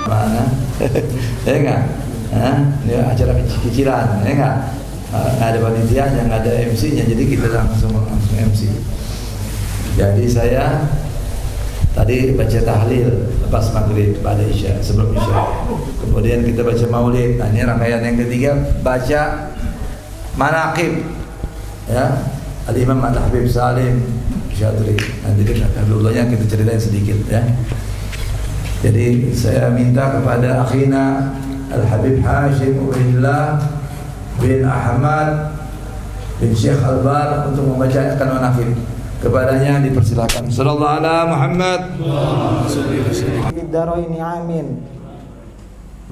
Mana? Ya enggak? Ini acara kecil-kecilan, ya enggak? Nggak ada panitianya, nggak ada MC-nya, jadi kita langsung MC. Jadi saya tadi baca tahlil lepas maghrib pada isya, sebelum isya. Kemudian kita baca maulid. Nah, ini rangkaian yang ketiga, baca manaqib, ya, Al-Imam Al-Habib Salim Syadri. Nanti dulunya kita ceritain sedikit, ya. Jadi saya minta kepada akhina Al-Habib Hashim Ubaidillah bin Ahmad bin Syekh Albar untuk membacakan manaqib. Kepadanya dipersilakan. Sallallahu ala Muhammad. Bidaraini amin.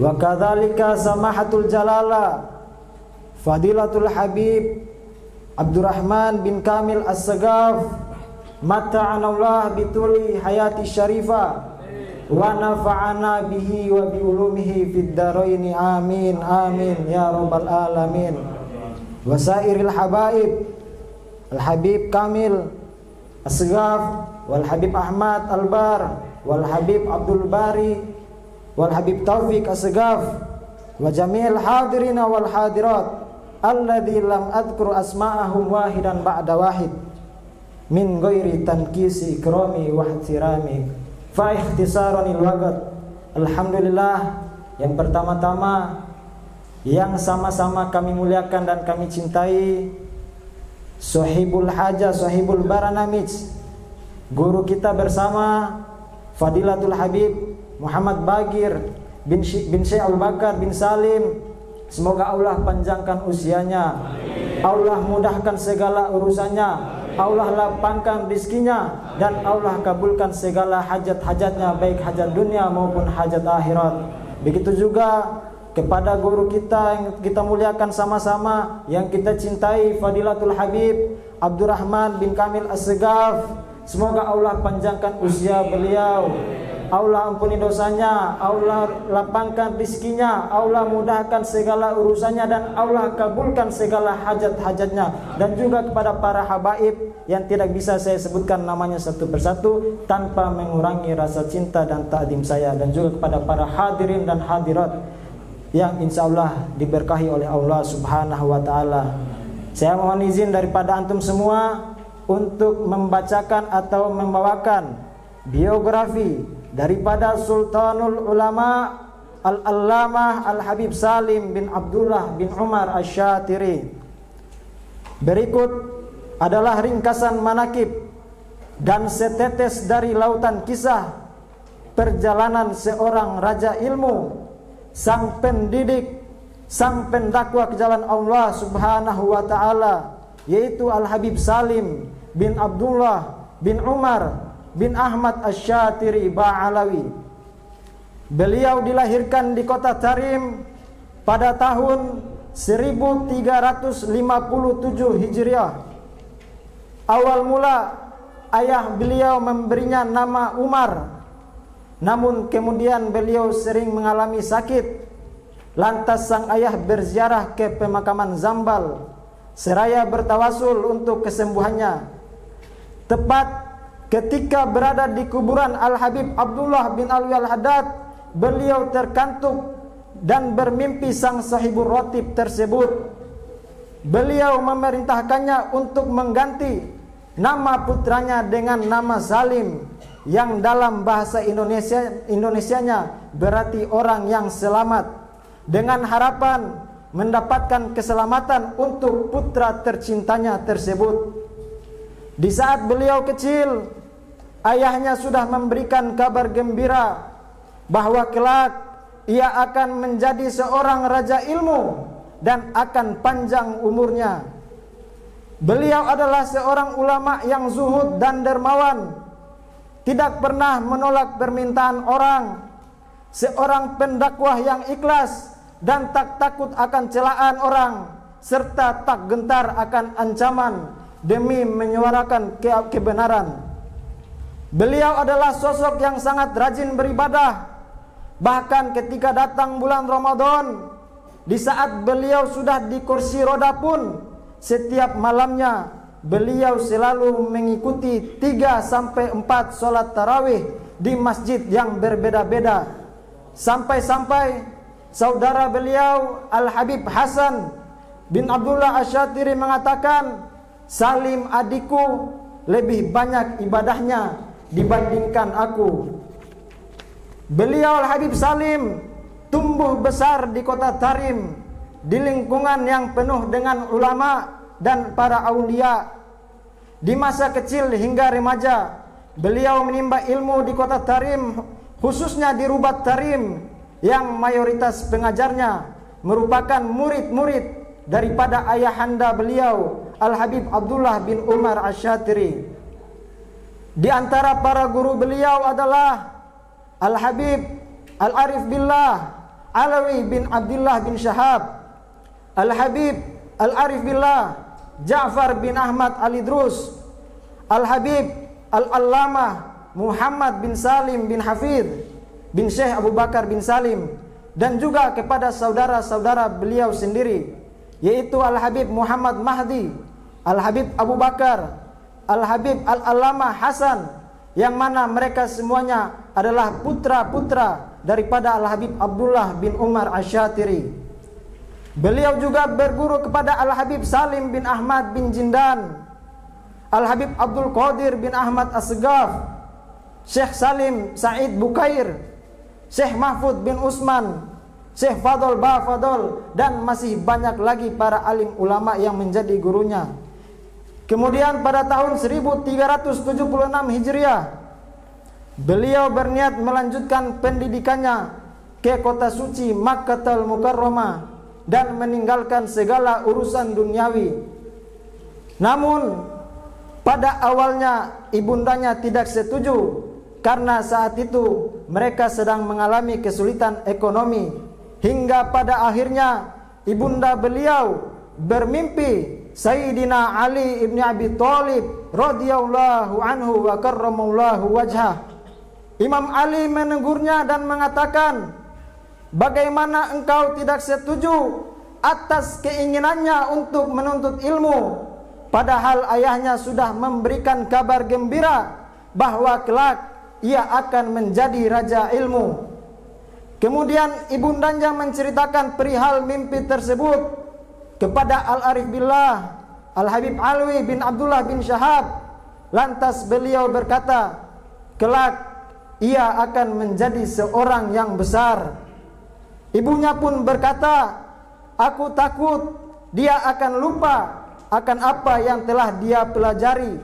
Wa kadzalika samahatul jalala Fadilatul Habib Abdurrahman bin Kamil As-Sagaf mata'anallah bituli hayati syarifah wa nafa'ana bihi wa bi ulumihi fid daraini amin amin ya rabbal alamin. Wasairil habaib Al-Habib Kamil As-Sagaf wal Habib Ahmad Albar wal Habib Abdul Bari wal Habib Taufik As-Sagaf wa jami'il hadirina wal hadirat alladzi lam adhkur asma'ahum wahidan ba'da wahid min ghairi tankisi ikrami wa ihtirami fa ikhtisaranil waqt. Alhamdulillah, yang pertama-tama yang sama-sama kami muliakan dan kami cintai Sohibul Hajah, Sohibul Baranamij, guru kita bersama Fadilatul Habib Muhammad Bagir bin Syekh Abu Bakar bin Salim. Semoga Allah panjangkan usianya, Allah mudahkan segala urusannya, Allah lapangkan rizkinya, dan Allah kabulkan segala hajat-hajatnya, baik hajat dunia maupun hajat akhirat. Begitu juga kepada guru kita yang kita muliakan sama-sama, yang kita cintai, Fadilatul Habib Abdurrahman bin Kamil As-Sagaf. Semoga Allah panjangkan usia beliau, Allah ampuni dosanya, Allah lapangkan rizkinya, Allah mudahkan segala urusannya, dan Allah kabulkan segala hajat-hajatnya. Dan juga kepada para habaib yang tidak bisa saya sebutkan namanya satu persatu tanpa mengurangi rasa cinta dan ta'zim saya, dan juga kepada para hadirin dan hadirat yang insya Allah diberkahi oleh Allah Subhanahu wa ta'ala. Saya mohon izin daripada antum semua untuk membacakan atau membawakan biografi daripada Sultanul Ulama Al-Allamah Al-Habib Salim bin Abdullah bin Umar Asy-Syatiri. Berikut adalah ringkasan manaqib dan setetes dari lautan kisah perjalanan seorang raja ilmu, sang pendidik, sang pendakwah ke jalan Allah Subhanahu wa ta'ala, yaitu Al-Habib Salim bin Abdullah bin Umar bin Ahmad Asy-Syatiri Ba'alawi. Beliau dilahirkan di kota Tarim pada tahun 1357 Hijriah. Awal mula ayah beliau memberinya nama Umar, namun kemudian beliau sering mengalami sakit. Lantas sang ayah berziarah ke pemakaman Zambal seraya bertawasul untuk kesembuhannya. Tepat ketika berada di kuburan Al-Habib Abdullah bin Alwi Al-Haddad, beliau terkantuk dan bermimpi sang sahibur rotib tersebut. Beliau memerintahkannya untuk mengganti nama putranya dengan nama Salim, yang dalam bahasa Indonesianya berarti orang yang selamat, dengan harapan mendapatkan keselamatan untuk putra tercintanya tersebut. Di saat beliau kecil, ayahnya sudah memberikan kabar gembira bahwa kelak ia akan menjadi seorang raja ilmu dan akan panjang umurnya. Beliau adalah seorang ulama yang zuhud dan dermawan, tidak pernah menolak permintaan orang, seorang pendakwah yang ikhlas dan tak takut akan celaan orang, serta tak gentar akan ancaman demi menyuarakan kebenaran. Beliau adalah sosok yang sangat rajin beribadah. Bahkan ketika datang bulan Ramadan, di saat beliau sudah di kursi roda pun, setiap malamnya beliau selalu mengikuti 3 sampai 4 sholat tarawih di masjid yang berbeda-beda. Sampai-sampai saudara beliau Al-Habib Hasan bin Abdullah Asy-Syatiri mengatakan, Salim adikku lebih banyak ibadahnya dibandingkan aku. Beliau Al-Habib Salim tumbuh besar di kota Tarim, di lingkungan yang penuh dengan ulama dan para aulia. Di masa kecil hingga remaja, beliau menimba ilmu di kota Tarim, khususnya di Rubat Tarim, yang mayoritas pengajarnya merupakan murid-murid daripada ayahanda beliau Al-Habib Abdullah bin Umar Asy-Syatiri. Di antara para guru beliau adalah Al-Habib Al-Arif Billah Alawi bin Abdullah bin Syahab, Al-Habib Al-Arif Billah Ja'far bin Ahmad Al-Idrus, Al-Habib Al-Allamah Muhammad bin Salim bin Hafidh bin Syekh Abu Bakar bin Salim, dan juga kepada saudara-saudara beliau sendiri, yaitu Al-Habib Muhammad Mahdi, Al-Habib Abu Bakar, Al-Habib Al-Allamah Hasan, yang mana mereka semuanya adalah putra-putra daripada Al-Habib Abdullah bin Umar Asy-Syatiri. Beliau juga berguru kepada Al-Habib Salim bin Ahmad bin Jindan, Al-Habib Abdul Qadir bin Ahmad As-Segaf, Syekh Salim Said Bukair, Syekh Mahfud bin Usman, Syekh Fadol Ba Fadol, dan masih banyak lagi para alim ulama yang menjadi gurunya. Kemudian pada tahun 1376 Hijriah, beliau berniat melanjutkan pendidikannya ke kota suci Makkatul Mukarramah dan meninggalkan segala urusan duniawi. Namun pada awalnya ibundanya tidak setuju, karena saat itu mereka sedang mengalami kesulitan ekonomi, hingga pada akhirnya ibunda beliau bermimpi Sayyidina Ali ibn Abi Thalib radhiyallahu anhu wa karramallahu wajhah. Imam Ali menegurnya dan mengatakan, bagaimana engkau tidak setuju atas keinginannya untuk menuntut ilmu, padahal ayahnya sudah memberikan kabar gembira bahwa kelak ia akan menjadi raja ilmu. Kemudian ibundanya menceritakan perihal mimpi tersebut kepada Al-Arif Billah Al-Habib Alwi bin Abdullah bin Syahab. Lantas beliau berkata, kelak ia akan menjadi seorang yang besar. Ibunya pun berkata, aku takut dia akan lupa akan apa yang telah dia pelajari.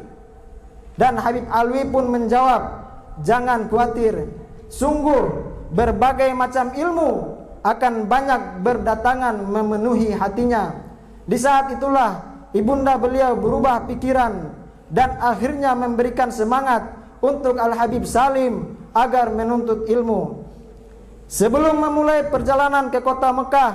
Dan Habib Alwi pun menjawab, jangan khawatir, sungguh berbagai macam ilmu akan banyak berdatangan memenuhi hatinya. Di saat itulah ibunda beliau berubah pikiran dan akhirnya memberikan semangat untuk Al-Habib Salim agar menuntut ilmu. Sebelum memulai perjalanan ke kota Mekah,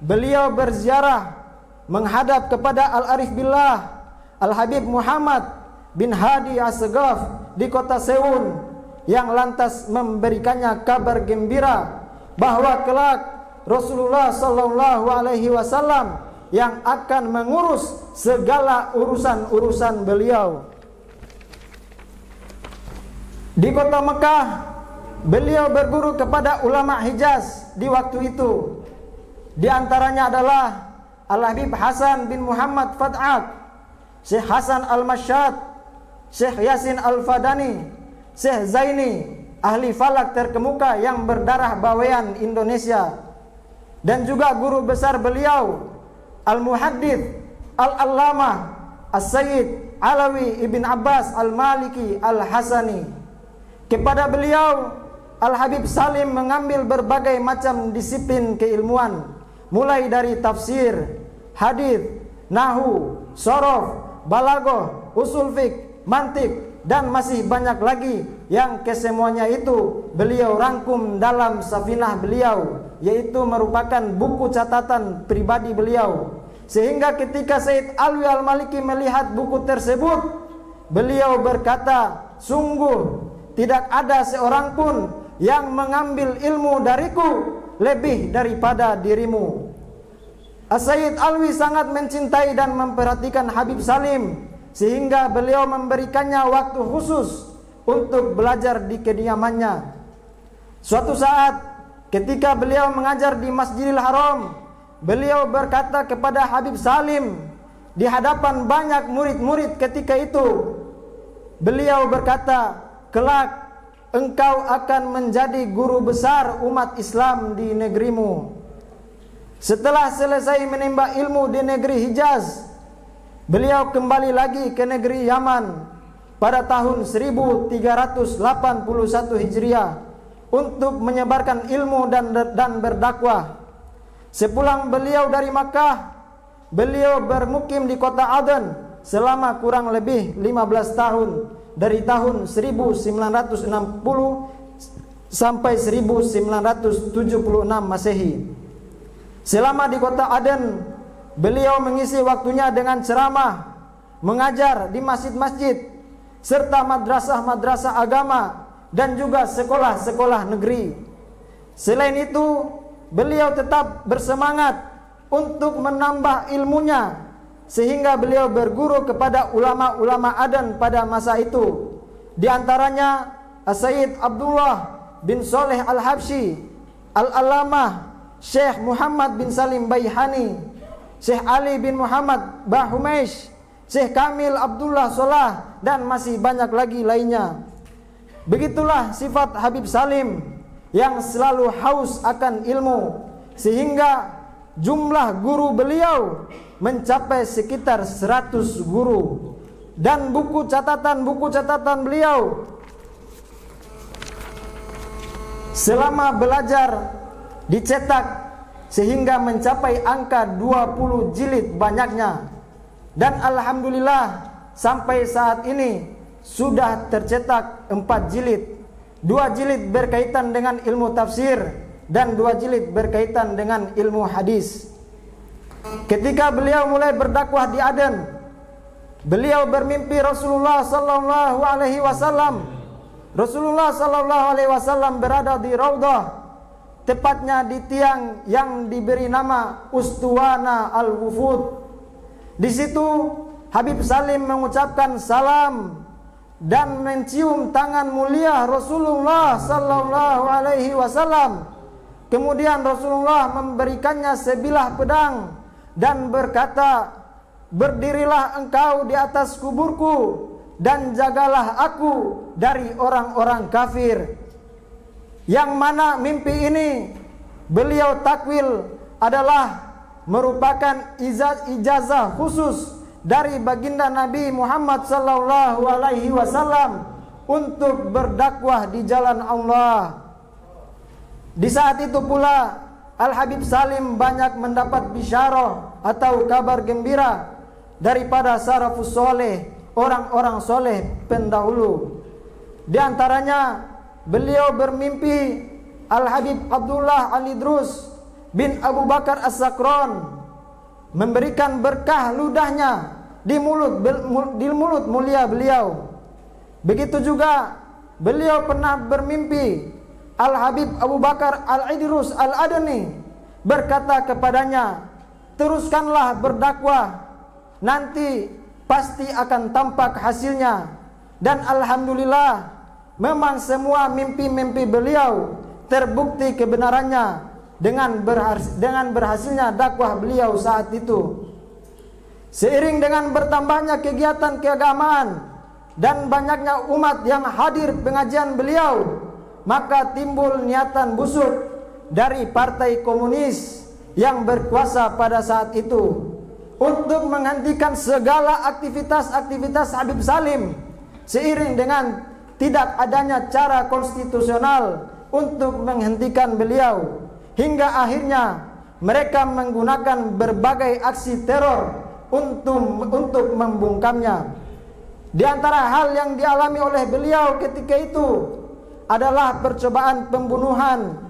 beliau berziarah menghadap kepada Al-Arif Billah Al-Habib Muhammad bin Hadi As-Segaf di kota Seun, yang lantas memberikannya kabar gembira bahwa kelak Rasulullah sallallahu alaihi wasallam yang akan mengurus segala urusan-urusan beliau. Di kota Mekah, beliau berguru kepada ulama Hijaz di waktu itu. Di antaranya adalah Al-Habib Hasan bin Muhammad Fad'at, Syekh Hasan Al-Masyad, Syekh Yasin Al-Fadani, Syekh Zaini, ahli falak terkemuka yang berdarah bawean Indonesia, dan juga guru besar beliau Al-Muhaddits Al-Allamah As-Sayyid Alawi ibn Abbas Al-Maliki Al-Hasani. Kepada beliau Al-Habib Salim mengambil berbagai macam disiplin keilmuan, mulai dari tafsir, hadis, nahwu, shorof, balaghah, usul fiqh, mantik, dan masih banyak lagi yang kesemuanya itu beliau rangkum dalam Safinah beliau, yaitu merupakan buku catatan pribadi beliau. Sehingga ketika Sayyid Alwi Al-Maliki melihat buku tersebut, beliau berkata, sungguh tidak ada seorang pun yang mengambil ilmu dariku lebih daripada dirimu. As-Sayyid Alwi sangat mencintai dan memperhatikan Habib Salim, sehingga beliau memberikannya waktu khusus untuk belajar di kediamannya. Suatu saat ketika beliau mengajar di Masjidil Haram, beliau berkata kepada Habib Salim di hadapan banyak murid-murid ketika itu, beliau berkata, kelak engkau akan menjadi guru besar umat Islam di negerimu. Setelah selesai menimba ilmu di negeri Hijaz, beliau kembali lagi ke negeri Yaman pada tahun 1381 Hijriah untuk menyebarkan ilmu dan berdakwah. Sepulang beliau dari Makkah, beliau bermukim di kota Aden selama kurang lebih 15 tahun, dari tahun 1960 sampai 1976 Masehi. Selama di kota Aden, beliau mengisi waktunya dengan ceramah, mengajar di masjid-masjid, serta madrasah-madrasah agama dan juga sekolah-sekolah negeri. Selain itu, beliau tetap bersemangat untuk menambah ilmunya, sehingga beliau berguru kepada ulama-ulama Aden pada masa itu. Di antaranya Sayyid Abdullah bin Soleh Al-Habsyi, Al-Alamah Syekh Muhammad bin Salim Baihani, Syekh Ali bin Muhammad Bahumaish, Syekh Kamil Abdullah Solah, dan masih banyak lagi lainnya. Begitulah sifat Habib Salim yang selalu haus akan ilmu, sehingga jumlah guru beliau mencapai sekitar 100 guru, dan buku catatan beliau selama belajar dicetak sehingga mencapai angka 20 jilid banyaknya. Dan alhamdulillah sampai saat ini sudah tercetak 4 jilid. 2 jilid berkaitan dengan ilmu tafsir dan 2 jilid berkaitan dengan ilmu hadis. Ketika beliau mulai berdakwah di Aden, beliau bermimpi Rasulullah sallallahu alaihi wasallam. Rasulullah sallallahu alaihi wasallam berada di Raudhah, tepatnya di tiang yang diberi nama Ustuwana Al-Wufud. Di situ Habib Salim mengucapkan salam dan mencium tangan mulia Rasulullah sallallahu alaihi wasallam. Kemudian Rasulullah memberikannya sebilah pedang dan berkata, berdirilah engkau di atas kuburku dan jagalah aku dari orang-orang kafir. Yang mana mimpi ini beliau takwil adalah merupakan ijazah khusus dari baginda Nabi Muhammad sallallahu alaihi wasallam untuk berdakwah di jalan Allah. Di saat itu pula Al-Habib Salim banyak mendapat bisyarah atau kabar gembira daripada salafus soleh, orang-orang soleh pendahulu. Di antaranya beliau bermimpi Al-Habib Abdullah Al-Idrus bin Abu Bakar As-Sakron memberikan berkah ludahnya di mulut mulia beliau. Begitu juga beliau pernah bermimpi Al-Habib Abu Bakar Al-Idrus Al-Adani berkata kepadanya, teruskanlah berdakwah, nanti pasti akan tampak hasilnya. Dan alhamdulillah memang semua mimpi-mimpi beliau terbukti kebenarannya dengan berhasilnya dakwah beliau saat itu. Seiring dengan bertambahnya kegiatan keagamaan dan banyaknya umat yang hadir pengajian beliau, maka timbul niatan busuk dari partai komunis yang berkuasa pada saat itu untuk menghentikan segala aktivitas-aktivitas Habib Salim, seiring dengan tidak adanya cara konstitusional untuk menghentikan beliau, hingga akhirnya mereka menggunakan berbagai aksi teror untuk membungkamnya. Di antara hal yang dialami oleh beliau ketika itu adalah percobaan pembunuhan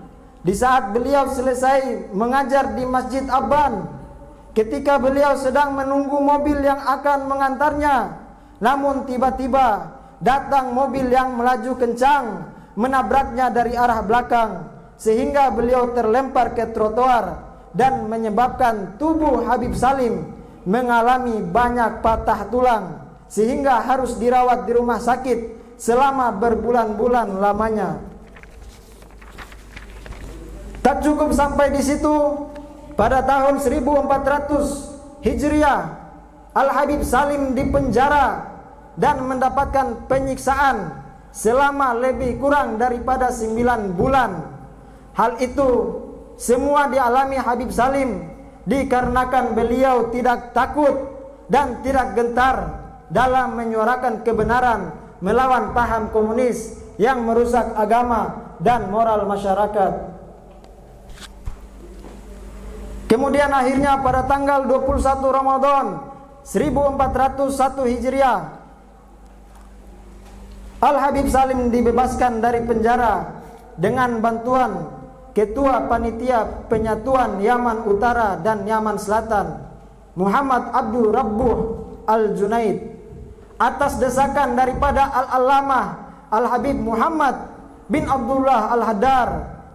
di saat beliau selesai mengajar di Masjid Abban. Ketika beliau sedang menunggu mobil yang akan mengantarnya, namun tiba-tiba datang mobil yang melaju kencang menabraknya dari arah belakang, sehingga beliau terlempar ke trotoar dan menyebabkan tubuh Habib Salim mengalami banyak patah tulang, sehingga harus dirawat di rumah sakit selama berbulan-bulan lamanya. Tak cukup sampai di situ, pada tahun 1400 Hijriah, Al-Habib Salim dipenjara dan mendapatkan penyiksaan selama lebih kurang daripada 9 bulan. Hal itu semua dialami Habib Salim dikarenakan beliau tidak takut dan tidak gentar dalam menyuarakan kebenaran melawan paham komunis yang merusak agama dan moral masyarakat. Kemudian akhirnya pada tanggal 21 Ramadan 1401 Hijriah, Al-Habib Salim dibebaskan dari penjara dengan bantuan Ketua Panitia Penyatuan Yaman Utara dan Yaman Selatan, Muhammad Abdul Rabbuh Al-Junaid, atas desakan daripada Al-Allamah Al-Habib Muhammad bin Abdullah Al-Haddar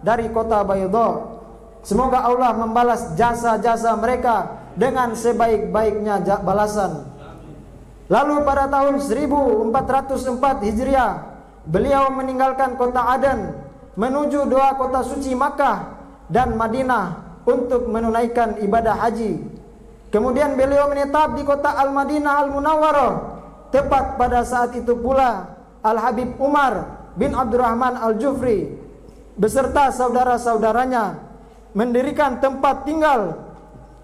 dari kota Baydo. Semoga Allah membalas jasa-jasa mereka dengan sebaik-baiknya balasan. Lalu pada tahun 1404 Hijriah, beliau meninggalkan kota Aden menuju dua kota suci Makkah dan Madinah untuk menunaikan ibadah haji. Kemudian beliau menetap di kota Al-Madinah Al-Munawwarah. Tepat pada saat itu pula Al-Habib Umar bin Abdurrahman Al-Jufri beserta saudara-saudaranya mendirikan tempat tinggal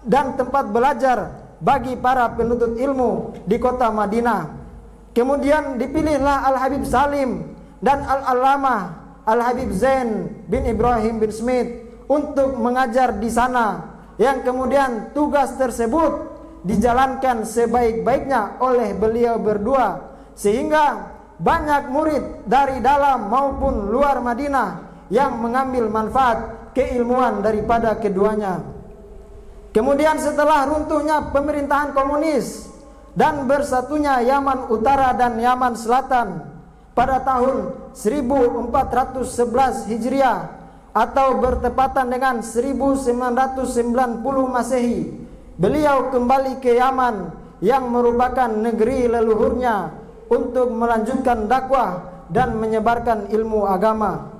dan tempat belajar bagi para penuntut ilmu di kota Madinah. Kemudian dipilihlah Al-Habib Salim dan Al-Allamah Al-Habib Zain bin Ibrahim bin Smith untuk mengajar di sana, yang kemudian tugas tersebut dijalankan sebaik-baiknya oleh beliau berdua, sehingga banyak murid dari dalam maupun luar Madinah yang mengambil manfaat keilmuan daripada keduanya. Kemudian setelah runtuhnya pemerintahan komunis dan bersatunya Yaman Utara dan Yaman Selatan pada tahun 1411 Hijriah atau bertepatan dengan 1990 Masehi, beliau kembali ke Yaman yang merupakan negeri leluhurnya untuk melanjutkan dakwah dan menyebarkan ilmu agama.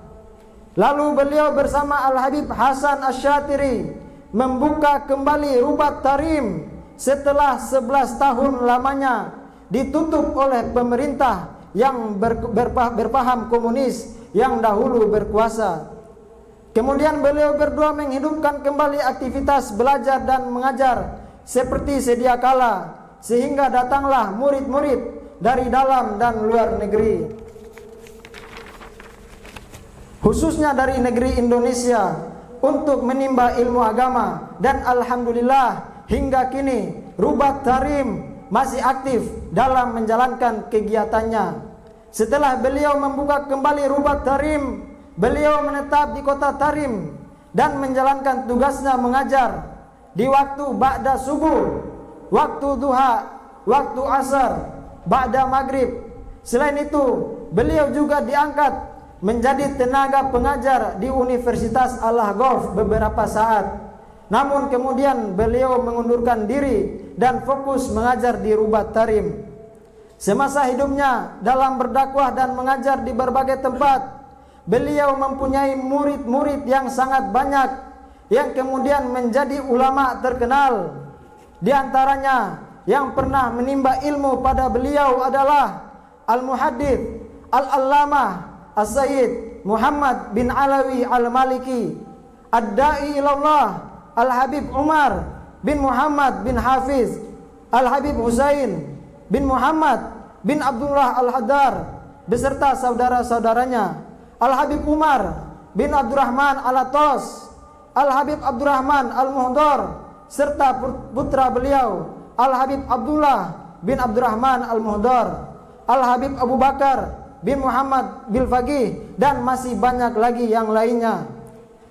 Lalu beliau bersama Al-Habib Hasan Asy-Syatiri membuka kembali Rubat Tarim setelah 11 tahun lamanya ditutup oleh pemerintah yang berpaham komunis yang dahulu berkuasa. Kemudian beliau berdua menghidupkan kembali aktivitas belajar dan mengajar seperti sedia kala, sehingga datanglah murid-murid dari dalam dan luar negeri, khususnya dari negeri Indonesia, untuk menimba ilmu agama. Dan alhamdulillah hingga kini Rubat Tarim masih aktif dalam menjalankan kegiatannya. Setelah beliau membuka kembali Rubat Tarim, beliau menetap di kota Tarim dan menjalankan tugasnya mengajar di waktu ba'da subuh, waktu duha, waktu asar, ba'da maghrib. Selain itu, beliau juga diangkat menjadi tenaga pengajar di Universitas Al-Ahqaf beberapa saat. Namun kemudian beliau mengundurkan diri dan fokus mengajar di Rubat Tarim. Semasa hidupnya dalam berdakwah dan mengajar di berbagai tempat, beliau mempunyai murid-murid yang sangat banyak yang kemudian menjadi ulama terkenal. Di antaranya yang pernah menimba ilmu pada beliau adalah Al-Muhaddits Al-Allamah As-Sayyid Muhammad bin Alawi Al-Maliki, Ad-Da'i ilallah Al-Habib Umar bin Muhammad bin Hafiz, Al-Habib Husain bin Muhammad bin Abdullah Al-Haddar beserta saudara-saudaranya, Al-Habib Umar bin Abdurrahman Al-Atos, Al-Habib Abdurrahman Al-Muhdar, serta putra beliau Al-Habib Abdullah bin Abdurrahman Al-Muhdar, Al-Habib Abu Bakar bin Muhammad bil Faqih, dan masih banyak lagi yang lainnya.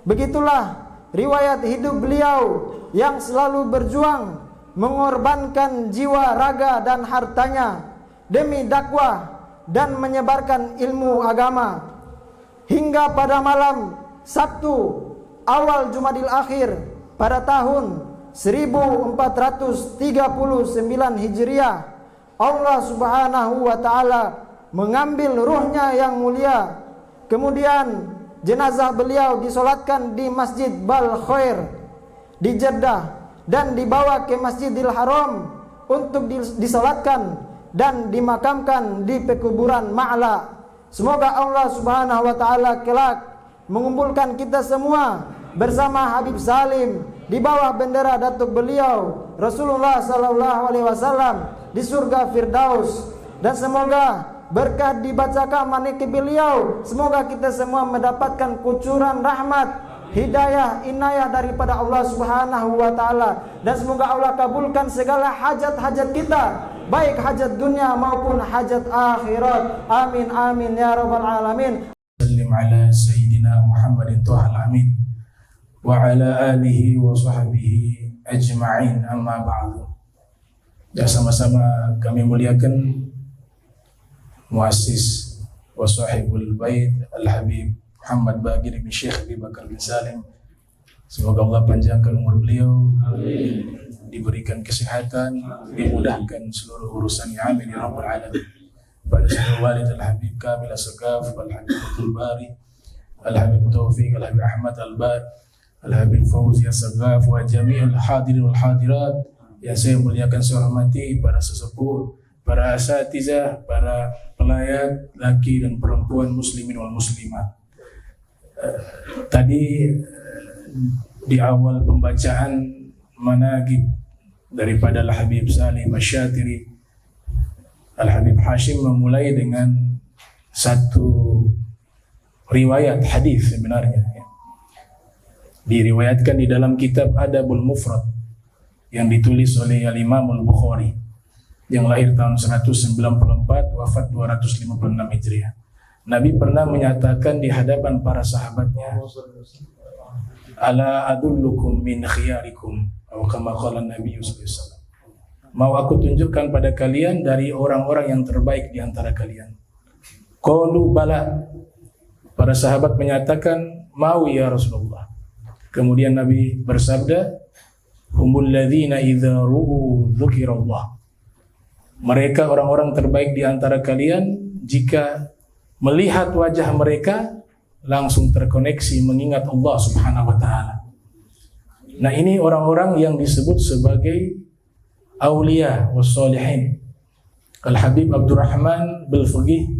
Begitulah riwayat hidup beliau yang selalu berjuang mengorbankan jiwa, raga dan hartanya demi dakwah dan menyebarkan ilmu agama. Hingga pada malam Sabtu awal Jumadil Akhir pada tahun 1439 Hijriah, Allah Subhanahu wa taala mengambil ruhnya yang mulia. Kemudian jenazah beliau disolatkan di Masjid Bal Khair di Jeddah dan dibawa ke Masjidil Haram untuk disolatkan dan dimakamkan di pekuburan Ma'la. Semoga Allah Subhanahu wa taala kelak mengumpulkan kita semua bersama Habib Salim di bawah bendera datuk beliau Rasulullah sallallahu alaihi wasallam di surga Firdaus, dan semoga berkah dibacakan manaqib beliau, semoga kita semua mendapatkan kucuran rahmat, hidayah, inayah daripada Allah Subhanahu wa taala, dan semoga Allah kabulkan segala hajat-hajat kita, baik hajat dunia maupun hajat akhirat. Amin amin ya rabbal alamin. Sallim ala sayyidina Muhammadin tuhal amin wa ala alihi wa sahbihi ajma'in, amma ba'du. Ya, sama-sama kami muliakan muassis wa sahibul bait Al-Habib Muhammad Baqir bin Syekh Abi Bakar bin Salim. Semoga Allah panjangkan umur beliau, amin, diberikan kesehatan, dimudahkan seluruh urusannya, amin ya rabbal alamin. Pada seluruh walid Al-Habib Kamil As-Sagaf, Al-Habib Abdul Bari, Al-Habib Taufiq, Al-Habib Ahmad Al-Bar, Al-Habib Fauzi As-Sagaf, wa jami'ul hadirin wal hadirat yang saya muliakan, saya hormati para sesepuh, para asatizah, para pelayat laki dan perempuan, muslimin wal muslimat. Tadi di awal pembacaan manaqib daripada Al-Habib Salim Asy-Syatiri, Al-Habib Hashim memulai dengan satu riwayat hadis sebenarnya. Diriwayatkan di dalam kitab Adabul Mufrad yang ditulis oleh Al-Imam Al-Bukhari yang lahir tahun 194, wafat 256 Hijriah. Nabi pernah menyatakan di hadapan para sahabatnya, ala adullukum min khiyarikum, atau kama qala Nabi sallallahu alaihi wasallam. Mau aku tunjukkan pada kalian dari orang-orang yang terbaik di antara kalian. Qalu bala. Para sahabat menyatakan, mau ya Rasulullah. Kemudian Nabi bersabda, humul ladzina idza ru'u dzukirallah. Mereka orang-orang terbaik di antara kalian, jika melihat wajah mereka langsung terkoneksi mengingat Allah Subhanahu wa taala. Nah, ini orang-orang yang disebut sebagai aulia wassalihin. Al-Habib Abdurrahman Bil-Fuqih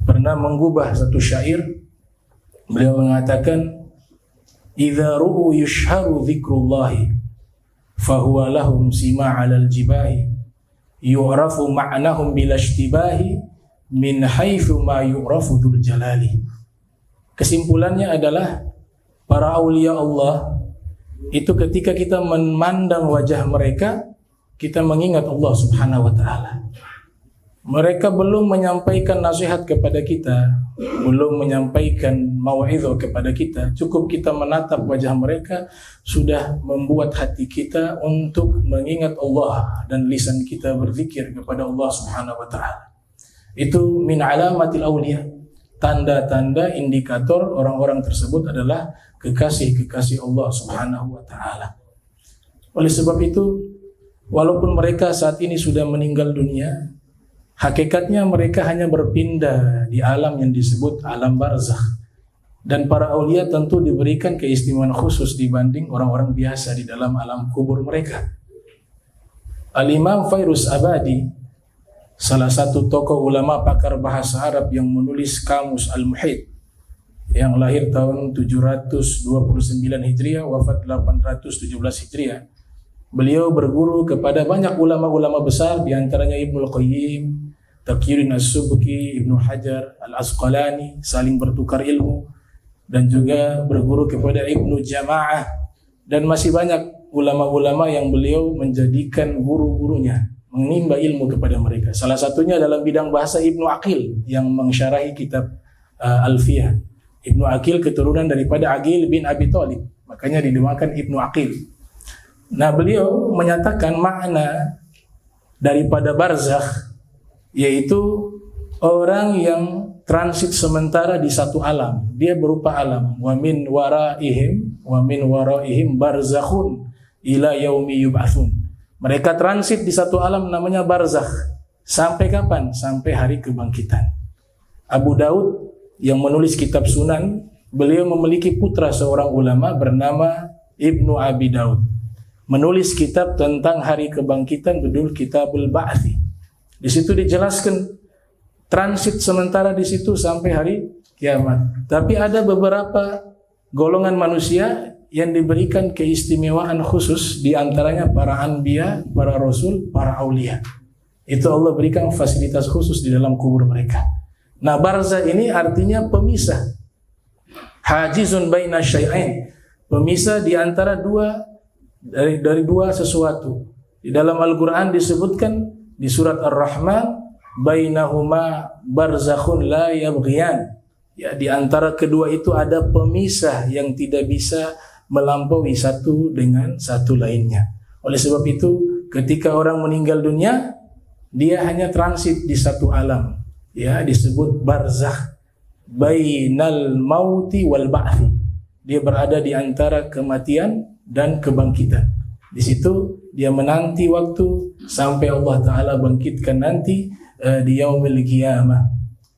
pernah mengubah satu syair. Beliau mengatakan, idza ru'u yushharu dzikrullahi fahuwa lahum sima'al jibahi yu'rafu ma'nahum bil ishtibahi min haitsu ma yu'rafu dzul jalali. Kesimpulannya adalah para aulia Allah itu ketika kita memandang wajah mereka, kita mengingat Allah Subhanahu wa taala. Mereka belum menyampaikan nasihat kepada kita, belum menyampaikan mau'izah kepada kita. Cukup kita menatap wajah mereka sudah membuat hati kita untuk mengingat Allah dan lisan kita berzikir kepada Allah Subhanahu wa taala. Itu min alamatil auliya. Tanda-tanda indikator orang-orang tersebut adalah kekasih-kekasih Allah Subhanahu wa taala. Oleh sebab itu, walaupun mereka saat ini sudah meninggal dunia, hakikatnya mereka hanya berpindah di alam yang disebut alam barzakh. Dan para aulia tentu diberikan keistimewaan khusus dibanding orang-orang biasa di dalam alam kubur mereka. Al-Imam Fairuz Abadi, salah satu tokoh ulama pakar bahasa Arab yang menulis Kamus Al-Muhit, yang lahir tahun 729 Hijriah, wafat 817 Hijriah. Beliau berguru kepada banyak ulama-ulama besar, diantaranya Ibnul Qayyim, Taqiyuddin As-Subki, Ibnu Hajar, Al-Asqalani, saling bertukar ilmu, dan juga berguru kepada Ibnu Jama'ah, dan masih banyak ulama-ulama yang beliau menjadikan guru-gurunya, menimba ilmu kepada mereka. Salah satunya dalam bidang bahasa Ibnu Aqil yang mensyarahi kitab Alfiyah. Ibnu Aqil keturunan daripada Aqil bin Abi Thalib, makanya dinamakan Ibnu Aqil. Nah, beliau menyatakan makna daripada barzakh yaitu orang yang transit sementara di satu alam. Dia berupa alam. Wa min waraihim barzakhun ila yaumi yub'atsun. Mereka transit di satu alam namanya barzakh. Sampai kapan? Sampai hari kebangkitan. Abu Daud yang menulis kitab Sunan beliau memiliki putra seorang ulama bernama Ibnu Abi Daud. Menulis kitab tentang hari kebangkitan, berjudul Kitabul Ba'thi. Di situ dijelaskan transit sementara di situ sampai hari kiamat. Tapi ada beberapa golongan manusia yang diberikan keistimewaan khusus, di antaranya para anbiya, para rasul, para aulia. Itu Allah berikan fasilitas khusus di dalam kubur mereka. Nah, barzah ini artinya pemisah. Hajizun baina syai'ain. Pemisah di antara dari dua sesuatu. Di dalam Al-Qur'an disebutkan di surat Ar-Rahman, bainahuma barzakhun la yabghiyan. Ya, di antara kedua itu ada pemisah yang tidak bisa melampaui satu dengan satu lainnya. Oleh sebab itu, ketika orang meninggal dunia, dia hanya transit di satu alam. Ya, disebut barzakh, bainal mauti wal ba'thi. Dia berada di antara kematian dan kebangkitan. Di situ dia menanti waktu sampai Allah Ta'ala bangkitkan nanti di yaumil qiyamah.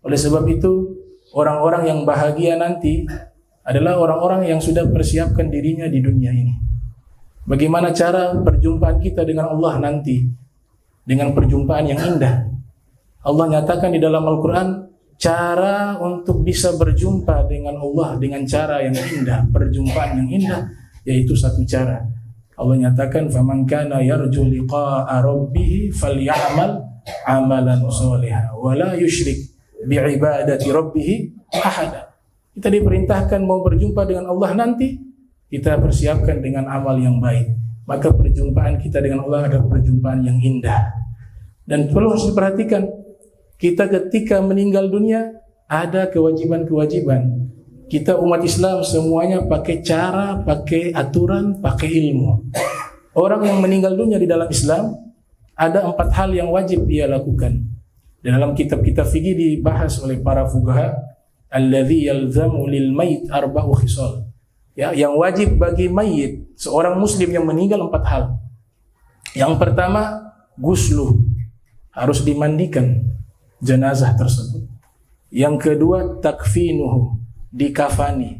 Oleh sebab itu, orang-orang yang bahagia nanti adalah orang-orang yang sudah persiapkan dirinya di dunia ini. Bagaimana cara perjumpaan kita dengan Allah nanti? Dengan perjumpaan yang indah. Allah nyatakan di dalam Al-Quran, cara untuk bisa berjumpa dengan Allah dengan cara yang indah, perjumpaan yang indah, yaitu satu cara. Allah nyatakan, faman kana yarju liqa'a rabbih falyamal amalan shalihan wa la yusyrik bi'ibadati rabbih ahada. Kita diperintahkan mau berjumpa dengan Allah nanti, kita persiapkan dengan amal yang baik. Maka perjumpaan kita dengan Allah adalah perjumpaan yang indah. Dan perlu harus diperhatikan, kita ketika meninggal dunia ada kewajiban-kewajiban. Kita umat Islam semuanya pakai cara, pakai aturan, pakai ilmu. Orang yang meninggal dunia di dalam Islam ada 4 hal yang wajib dia lakukan. Di dalam kitab-kitab fikih dibahas oleh para fuqaha, alladzi yalzamu lil mayit arba'u khisal. Ya, yang wajib bagi mayit, seorang muslim yang meninggal 4 hal. Yang pertama, guslu, harus dimandikan jenazah tersebut. Yang kedua, takfinuhu, dikafani.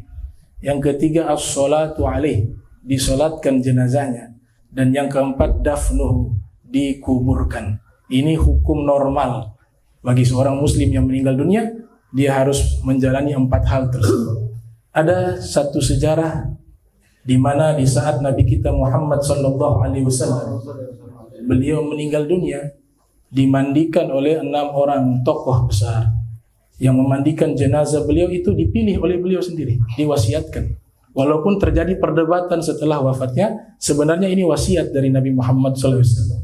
Yang ketiga, as-salatu alaih, disolatkan jenazahnya. Dan yang keempat, dafnuhu, dikuburkan. Ini hukum normal bagi seorang muslim yang meninggal dunia. Dia harus menjalani 4 hal tersebut. Ada satu sejarah di mana di saat Nabi kita Muhammad SAW beliau meninggal dunia, dimandikan oleh 6 orang tokoh besar. Yang memandikan jenazah beliau itu dipilih oleh beliau sendiri, diwasiatkan. Walaupun terjadi perdebatan setelah wafatnya, sebenarnya ini wasiat dari Nabi Muhammad SAW.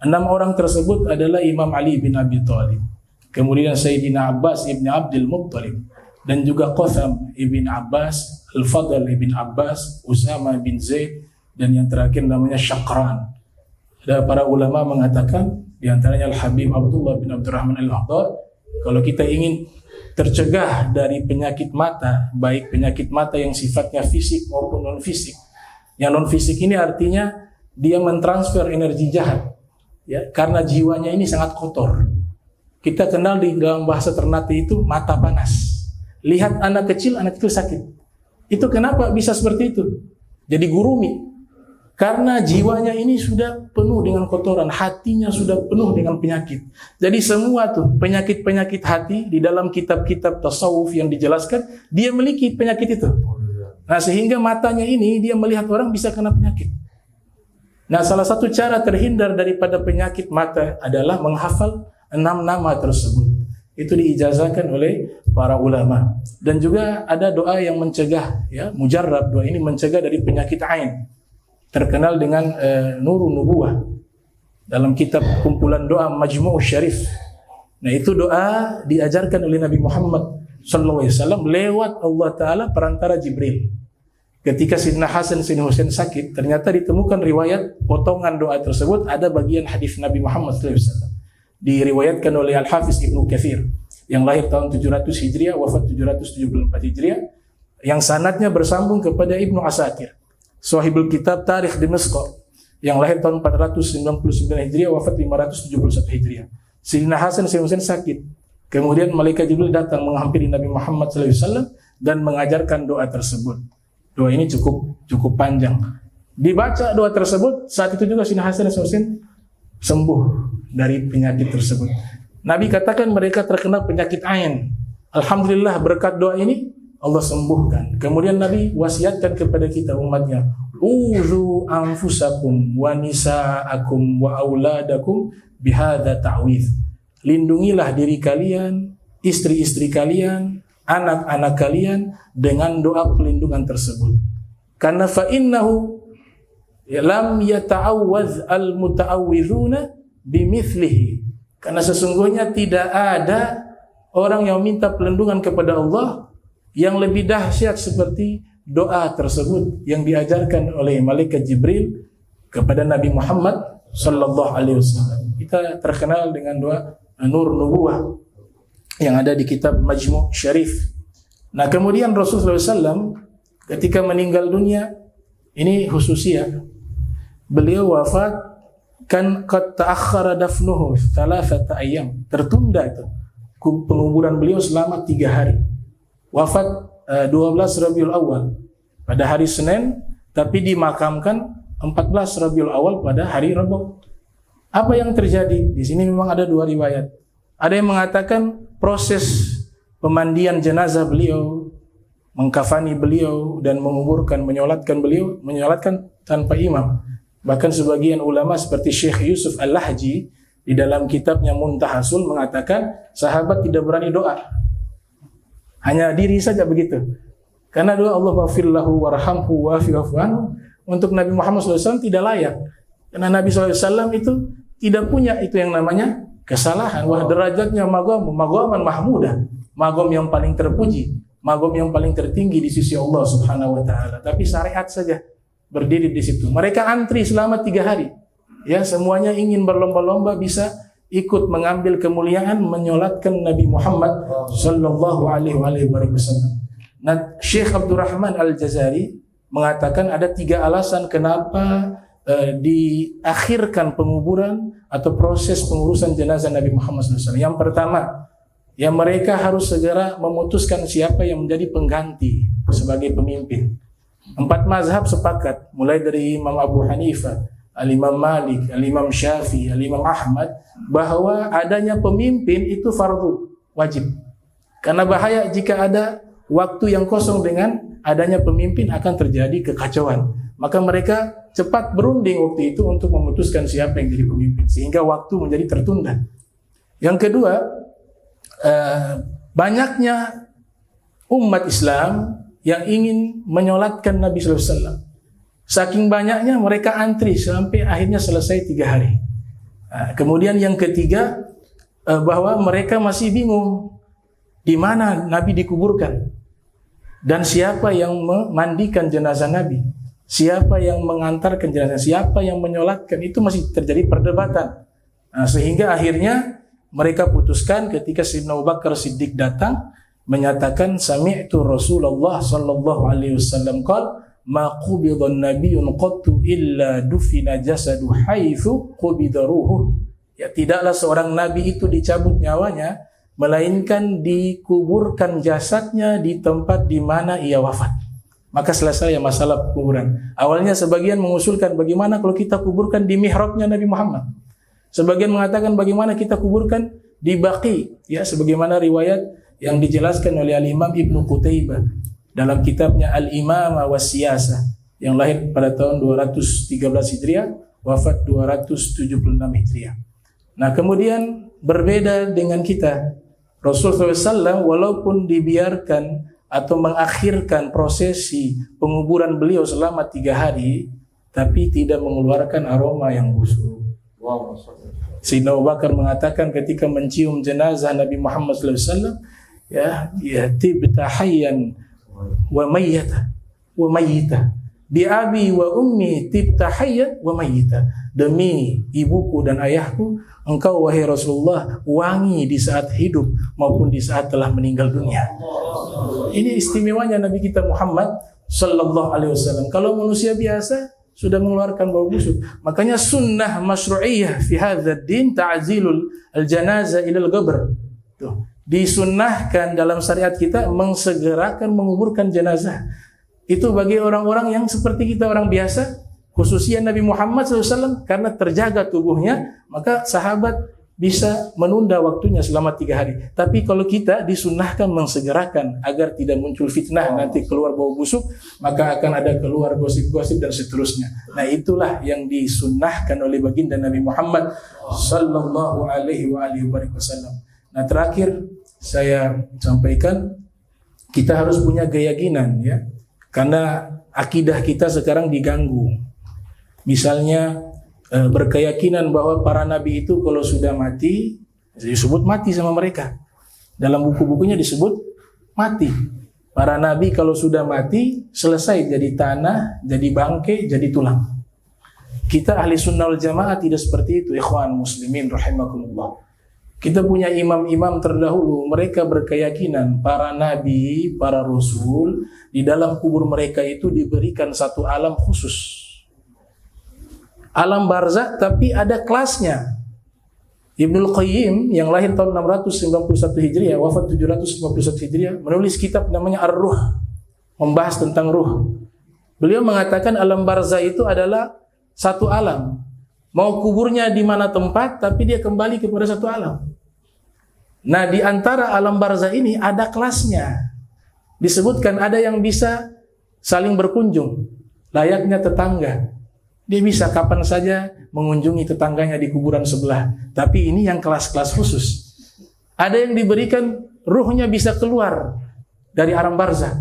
6 orang tersebut adalah Imam Ali bin Abi Thalib, kemudian Sayyidina Abbas ibn Abdul Muttalib, dan juga Qatham ibn Abbas, Al-Fadl ibn Abbas, Usama bin Zaid, dan yang terakhir namanya Syakran. Ada para ulama mengatakan, di antaranya Al-Habib Abdullah bin Abdurrahman Al-Akhdar, kalau kita ingin tercegah dari penyakit mata, baik penyakit mata yang sifatnya fisik maupun non-fisik. Yang non-fisik ini artinya dia mentransfer energi jahat, ya, karena jiwanya ini sangat kotor. Kita kenal di dalam bahasa Ternate itu mata panas. Lihat anak kecil, anak itu sakit. Itu kenapa bisa seperti itu? Jadi gurumi. Karena jiwanya ini sudah penuh dengan kotoran, hatinya sudah penuh dengan penyakit. Jadi semua tuh penyakit-penyakit hati di dalam kitab-kitab tasawuf yang dijelaskan, dia memiliki penyakit itu. Nah, sehingga matanya ini dia melihat orang bisa kena penyakit. Nah, salah satu cara terhindar daripada penyakit mata adalah menghafal 6 nama tersebut. Itu diijazahkan oleh para ulama. Dan juga ada doa yang mencegah, ya, mujarrab. Doa ini mencegah dari penyakit ain, terkenal dengan Nurun Nubuwah dalam kitab kumpulan doa Majmu' Syarif. Nah, itu doa diajarkan oleh Nabi Muhammad SAW lewat Allah Ta'ala perantara Jibril. Ketika Sayyidina Hasan Sayyidina Husain sakit, ternyata ditemukan riwayat potongan doa tersebut, ada bagian hadis Nabi Muhammad SAW. Diriwayatkan oleh Al-Hafiz Ibnu Katsir yang lahir tahun 700 Hijriah, wafat 774 Hijriah, yang sanadnya bersambung kepada Ibnu Asakir, Sahibul Kitab Tarikh Dimashq, yang lahir tahun 499 Hijriah, wafat 571 Hijriah. Sayyidina Hasan Sayyidina Husain sakit. Kemudian malaikat Jibril datang menghampiri Nabi Muhammad SAW dan mengajarkan doa tersebut. Doa ini cukup panjang. Dibaca doa tersebut, saat itu juga Sayyidina Hasan dan Husain sembuh dari penyakit tersebut. Nabi katakan mereka terkena penyakit ain. Alhamdulillah berkat doa ini Allah sembuhkan. Kemudian Nabi wasiatkan kepada kita umatnya, uzu anfusakum wa nisaakum wa auladakum bihadza ta'widz. Lindungilah diri kalian, istri-istri kalian, anak-anak kalian dengan doa pelindungan tersebut. Karena fa innahu lam yata'awwadz al-muta'awwidzuna bimithlihi. Karena sesungguhnya tidak ada orang yang minta pelindungan kepada Allah yang lebih dahsyat seperti doa tersebut yang diajarkan oleh malaikat Jibril kepada Nabi Muhammad sallallahu alaihi wasallam. Kita terkenal dengan doa Nur Nubuwah yang ada di kitab Majmu' Syarif. Nah, kemudian Rasulullah SAW ketika meninggal dunia, ini khususnya beliau wafat kan qad ta'akhkhara dafnuhu 3 ayyam. Tertunda itu penguburan beliau selama 3 hari. Wafat 12 Rabiul Awal pada hari Senin, tapi dimakamkan 14 Rabiul Awal pada hari Rabu. Apa yang terjadi? Di sini memang ada 2 riwayat. Ada yang mengatakan proses pemandian jenazah beliau, mengkafani beliau dan menguburkan, menyolatkan tanpa imam. Bahkan sebagian ulama seperti Syekh Yusuf Al-Lahji di dalam kitabnya Muntahasul mengatakan sahabat tidak berani doa. Hanya diri saja begitu. Karena doa Allah maghfirlahu warhamhu wa'afu anhu untuk Nabi Muhammad SAW tidak layak. Karena Nabi SAW itu tidak punya itu yang namanya kesalahan. Wah, derajatnya magaman mahmudah, magam yang paling terpuji, magam yang paling tertinggi di sisi Allah Subhanahu wa taala. Tapi syariat saja berdiri di situ. Mereka antri selama 3 hari. Ya, semuanya ingin berlomba-lomba bisa ikut mengambil kemuliaan menyolatkan Nabi Muhammad sallallahu alaihi wasallam. Nah, Syekh Abdurrahman Al-Jazari mengatakan ada 3 alasan kenapa diakhirkan penguburan atau proses pengurusan jenazah Nabi Muhammad SAW. Yang pertama, ya mereka harus segera memutuskan siapa yang menjadi pengganti sebagai pemimpin. 4 mazhab sepakat, mulai dari Imam Abu Hanifah, Al-Imam Malik, Al-Imam Syafi'i, Al-Imam Ahmad, bahwa adanya pemimpin itu fardu, wajib. Karena bahaya jika ada waktu yang kosong dengan adanya pemimpin akan terjadi kekacauan. Maka mereka cepat berunding waktu itu untuk memutuskan siapa yang jadi pemimpin, sehingga waktu menjadi tertunda. Yang kedua, banyaknya umat Islam yang ingin menyolatkan Nabi SAW. Saking banyaknya mereka antri sampai akhirnya selesai 3 hari. Kemudian yang ketiga, bahwa mereka masih bingung di mana Nabi dikuburkan dan siapa yang memandikan jenazah Nabi, siapa yang mengantarkan jenazah, siapa yang menyolatkan, itu masih terjadi perdebatan. Sehingga akhirnya mereka putuskan ketika Sayyidina Abu Bakar Siddiq datang menyatakan sami'tu Rasulullah sallallahu alaihi wasallam qala ma qubida nabiyyun qattu illa dufina jasadu haitsu qubida ruhuh. Ya, tidaklah seorang nabi itu dicabut nyawanya melainkan dikuburkan jasadnya di tempat di mana ia wafat. Maka selesai ya masalah kuburan. Awalnya sebagian mengusulkan bagaimana kalau kita kuburkan di mihrabnya Nabi Muhammad. Sebagian mengatakan bagaimana kita kuburkan di Baqi, ya sebagaimana riwayat yang dijelaskan oleh Al-Imam Ibnu Qutaibah dalam kitabnya Al-Imamah wa Siyasah yang lahir pada tahun 213 Hijriah, wafat 276 Hijriah. Nah, kemudian berbeda dengan kita. Rasulullah SAW walaupun dibiarkan atau mengakhirkan prosesi penguburan beliau selama 3 hari, tapi tidak mengeluarkan aroma yang busuk. Sayyidina Abu Bakar mengatakan ketika mencium jenazah Nabi Muhammad SAW, ya tibta hayyan wa mayyita bi abi wa ummi tibta hayyan wa mayyita. Demi ibuku dan ayahku, engkau wahai Rasulullah wangi di saat hidup maupun di saat telah meninggal dunia. Ini istimewanya Nabi kita Muhammad sallallahu alaihi wasallam. Kalau manusia biasa sudah mengeluarkan bau busuk. Makanya sunnah masyru'iyah fi hadzal din ta'zilul al-janazah ila al-qabr. Tuh. disunnahkan dalam syariat kita mengsegerakan menguburkan jenazah. Itu bagi orang-orang yang seperti kita orang biasa, khususnya Nabi Muhammad SAW, karena terjaga tubuhnya, maka sahabat bisa menunda waktunya selama 3 hari. Tapi kalau kita disunnahkan mengsegerakan agar tidak muncul fitnah, nanti keluar bau busuk, maka akan ada keluar gosip-gosip dan seterusnya. Nah, itulah yang disunnahkan oleh baginda Nabi Muhammad sallallahu alaihi wasallam. Nah, terakhir saya sampaikan, kita harus punya keyakinan, ya, karena akidah kita sekarang diganggu. Misalnya berkeyakinan bahwa para nabi itu kalau sudah mati, disebut mati sama mereka. Dalam buku-bukunya disebut mati. Para nabi kalau sudah mati, selesai jadi tanah, jadi bangkai, jadi tulang. Kita ahli sunnah wal jamaah tidak seperti itu, ikhwan muslimin rahimakumullah. Kita punya imam-imam terdahulu, mereka berkeyakinan para nabi, para rasul, di dalam kubur mereka itu diberikan satu alam khusus. Alam barzakh, tapi ada kelasnya. Ibnul Qayyim yang lahir tahun 691 Hijriah, wafat 751 Hijriah, menulis kitab namanya Ar-Ruh, membahas tentang ruh. Beliau mengatakan alam barzakh itu adalah satu alam. Mau kuburnya di mana tempat, tapi dia kembali kepada satu alam. Nah, di antara alam barzakh ini ada kelasnya. Disebutkan ada yang bisa saling berkunjung, layaknya tetangga. Dia bisa kapan saja mengunjungi tetangganya di kuburan sebelah. Tapi ini yang kelas-kelas khusus. Ada yang diberikan ruhnya bisa keluar dari alam barzakh.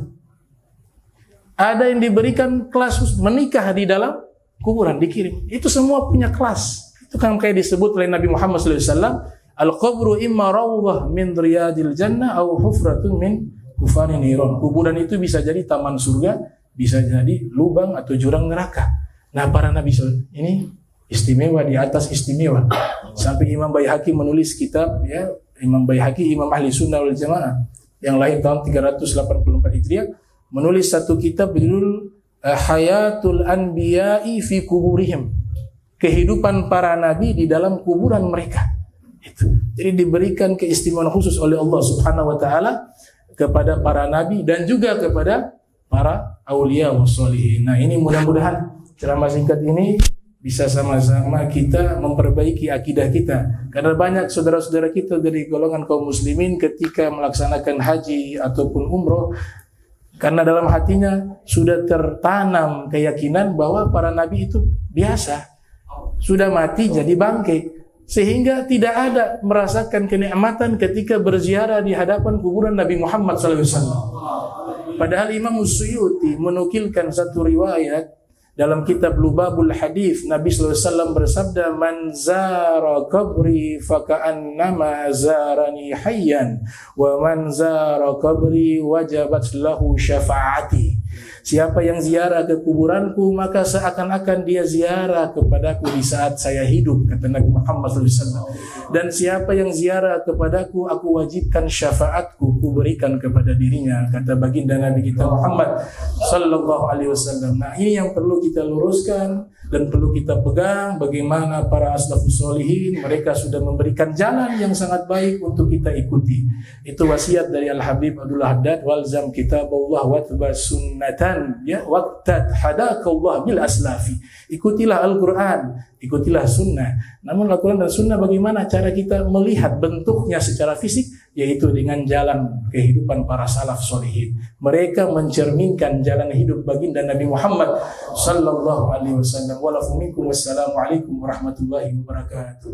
Ada yang diberikan kelas khusus menikah di dalam kuburan, dikirim. Itu semua punya kelas. Itu kan kayak disebut oleh Nabi Muhammad SAW, al-qabru imma rawdah min riyadil jannah au hufratun min hufarin niron. Kuburan itu bisa jadi taman surga, bisa jadi lubang atau jurang neraka. Nah, para nabi ini istimewa di atas istimewa. Sampai Imam Baihaqi menulis kitab, ya, Imam Baihaqi, Imam Ahli Sunnah wal Jamaah yang lahir tahun 384 Hijriah, menulis satu kitab berjudul Hayatul Anbiya'i fi Kuburihim. Kehidupan para nabi di dalam kuburan mereka. Itu. Jadi diberikan keistimewaan khusus oleh Allah Subhanahu wa taala kepada para nabi dan juga kepada para aulia wassalihin. Nah, ini mudah-mudahan ceramah singkat ini bisa sama-sama kita memperbaiki akidah kita. Karena banyak saudara-saudara kita dari golongan kaum muslimin ketika melaksanakan haji ataupun umroh, karena dalam hatinya sudah tertanam keyakinan bahwa para nabi itu biasa, sudah mati jadi bangkai, sehingga tidak ada merasakan kenikmatan ketika berziarah di hadapan kuburan Nabi Muhammad SAW. Padahal Imam Suyuti menukilkan satu riwayat dalam kitab Lubabul Hadith, Nabi SAW bersabda, man zara qabri faka'annama zarani hayyan, wa man zara qabri wajabat lahu syafa'ati. Siapa yang ziarah ke kuburanku, maka seakan-akan dia ziarah kepadaku di saat saya hidup, kata Nabi Muhammad SAW. Dan siapa yang ziarah kepadaku, aku wajibkan syafaatku, ku berikan kepada dirinya, kata baginda Nabi kita Muhammad sallallahu alaihi wasallam. Nah, ini yang perlu kita luruskan dan perlu kita pegang, bagaimana para aslafus sholihin, mereka sudah memberikan jalan yang sangat baik untuk kita ikuti. Itu wasiat dari Al-Habib Abdul Haddad, walzam kitabullah watba sunnatan, ya, waqtat hadakallah bil aslafi. Ikutilah Al-Quran, ikutilah sunnah. Namun Al-Quran dan sunnah bagaimana cara kita melihat bentuknya secara fisik, yaitu dengan jalan kehidupan para salaf sholihin. Mereka mencerminkan jalan hidup baginda Nabi Muhammad sallallahu alaihi wasallam. Wassalamualaikum warahmatullahi wabarakatuh.